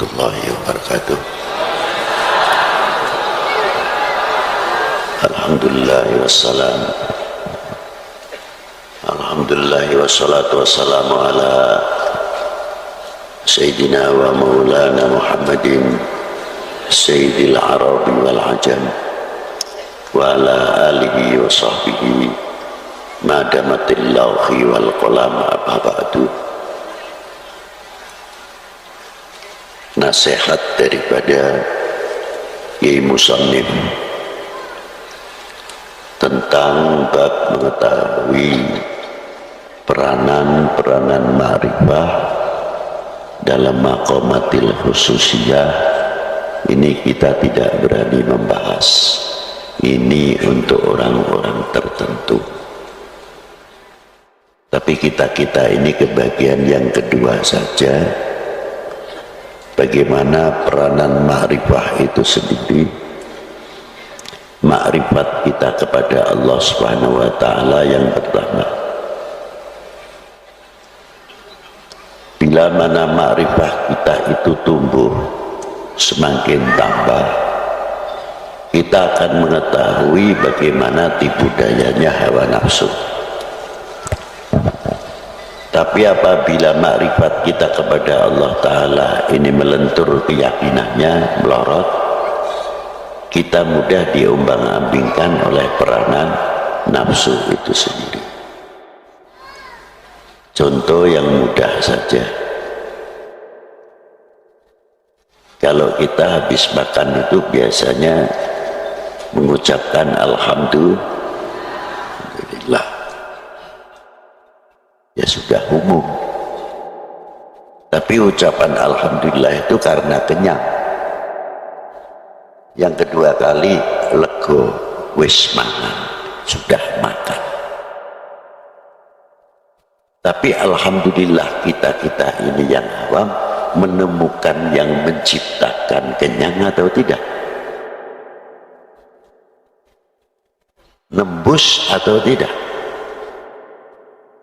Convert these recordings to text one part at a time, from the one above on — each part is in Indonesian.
warahmatullahi wabarakatuh. Alhamdulillah wassalam. Alhamdulillah wassalatu wassalamu ala Sayyidina wa maulana Muhammadin Sayyidil Arabi wal Ajam wa ala alihi wa sahbihi madamatil lawhi wal qalam amma ba'du. Nasihat daripada Kiai Musannif tentang bab mengetahui peranan-peranan ma'rifah dalam maqamatil khususiyah. Ini kita tidak berani membahas, ini untuk orang-orang tertentu. Tapi kita ini kebagian yang kedua saja, bagaimana peranan ma'rifah itu sendiri. Ma'rifat kita kepada Allah Subhanahu wa ta'ala yang pertama, bila mana ma'rifah kita itu tumbuh, semakin tambah, kita akan mengetahui bagaimana tipu dayanya hawa nafsu. Tapi apabila ma'rifat kita kepada Allah Ta'ala ini melentur, keyakinannya melorot, kita mudah diombang-ambingkan oleh peranan nafsu itu sendiri. Contoh yang mudah saja, kalau kita habis makan itu biasanya mengucapkan alhamdulillah, ya sudah umum. Tapi ucapan alhamdulillah itu karena kenyang. Yang kedua kali lego, wis mangan, sudah makan. Tapi alhamdulillah kita ini yang awam menemukan yang menciptakan kenyang atau tidak, nembus atau tidak.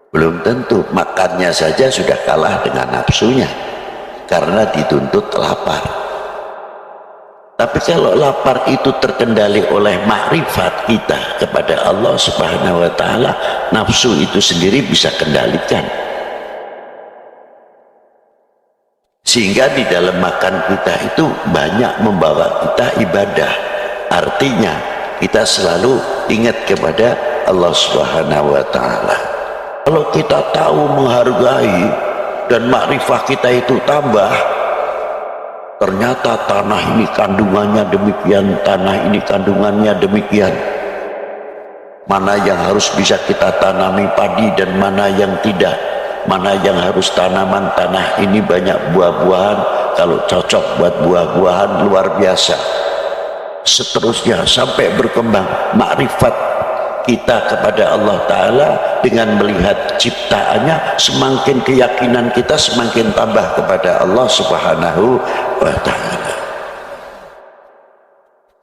Belum tentu. Makannya saja sudah kalah dengan nafsunya karena dituntut lapar. Tapi kalau lapar itu terkendali oleh makrifat kita kepada Allah Subhanahu wa ta'ala, nafsu itu sendiri bisa kendalikan. Sehingga di dalam makan kita itu banyak membawa kita ibadah. Artinya kita selalu ingat kepada Allah Subhanahu wa ta'ala. Kalau kita tahu menghargai dan makrifat kita itu tambah, ternyata tanah ini kandungannya demikian, tanah ini kandungannya demikian, mana yang harus bisa kita tanami padi dan mana yang tidak, mana yang harus tanaman tanah ini banyak buah-buahan, kalau cocok buat buah-buahan luar biasa, seterusnya sampai berkembang makrifat kita kepada Allah Ta'ala dengan melihat ciptaannya. Semakin keyakinan kita semakin tambah kepada Allah Subhanahu wa ta'ala.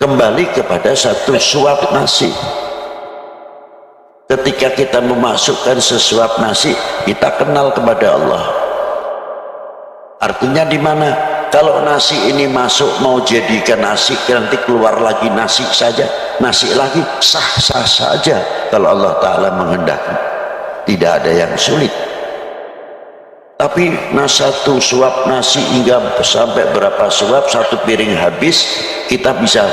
Kembali kepada satu suap nasi. Ketika kita memasukkan sesuap nasi, kita kenal kepada Allah. Artinya di mana? Kalau nasi ini masuk mau jadikan nasi, nanti keluar lagi nasi saja, nasi lagi, sah-sah saja kalau Allah Ta'ala menghendaki. Tidak ada yang sulit. Tapi satu suap nasi hingga sampai berapa suap, satu piring habis, kita bisa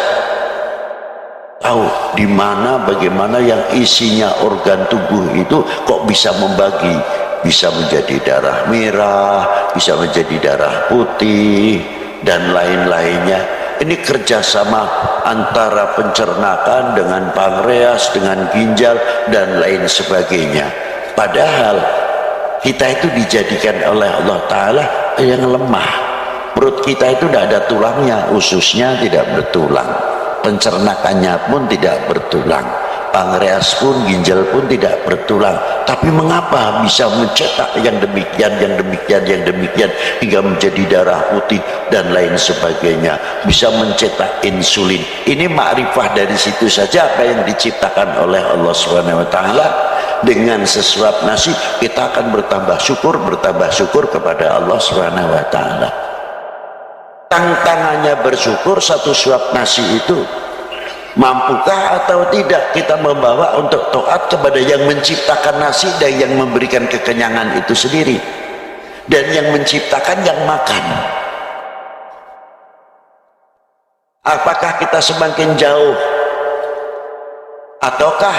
tahu di mana, bagaimana yang isinya organ tubuh itu kok bisa membagi, bisa menjadi darah merah, bisa menjadi darah putih dan lain-lainnya. Ini kerjasama antara pencernakan dengan pankreas, dengan ginjal dan lain sebagainya. Padahal kita itu dijadikan oleh Allah Ta'ala yang lemah. Perut kita itu tidak ada tulangnya, ususnya tidak bertulang, pencernakannya pun tidak bertulang, pankreas pun, ginjal pun tidak bertulang. Tapi mengapa bisa mencetak yang demikian, yang demikian, yang demikian hingga menjadi darah putih dan lain sebagainya, bisa mencetak insulin? Ini makrifah. Dari situ saja apa yang diciptakan oleh Allah Subhanahu wa ta'ala. Dengan sesuap nasi kita akan bertambah syukur kepada Allah Subhanahu wa ta'ala. tantangannya bersyukur satu suap nasi itu. Mampukah atau tidak kita membawa untuk taat kepada yang menciptakan nasi dan yang memberikan kekenyangan itu sendiri, dan yang menciptakan yang makan. Apakah kita semakin jauh ataukah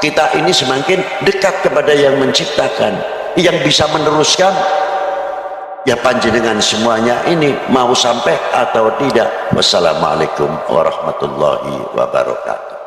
kita ini semakin dekat kepada yang menciptakan, yang bisa meneruskan? Ya panjenengan semuanya ini mau sampai atau tidak. Wassalamualaikum warahmatullahi wabarakatuh.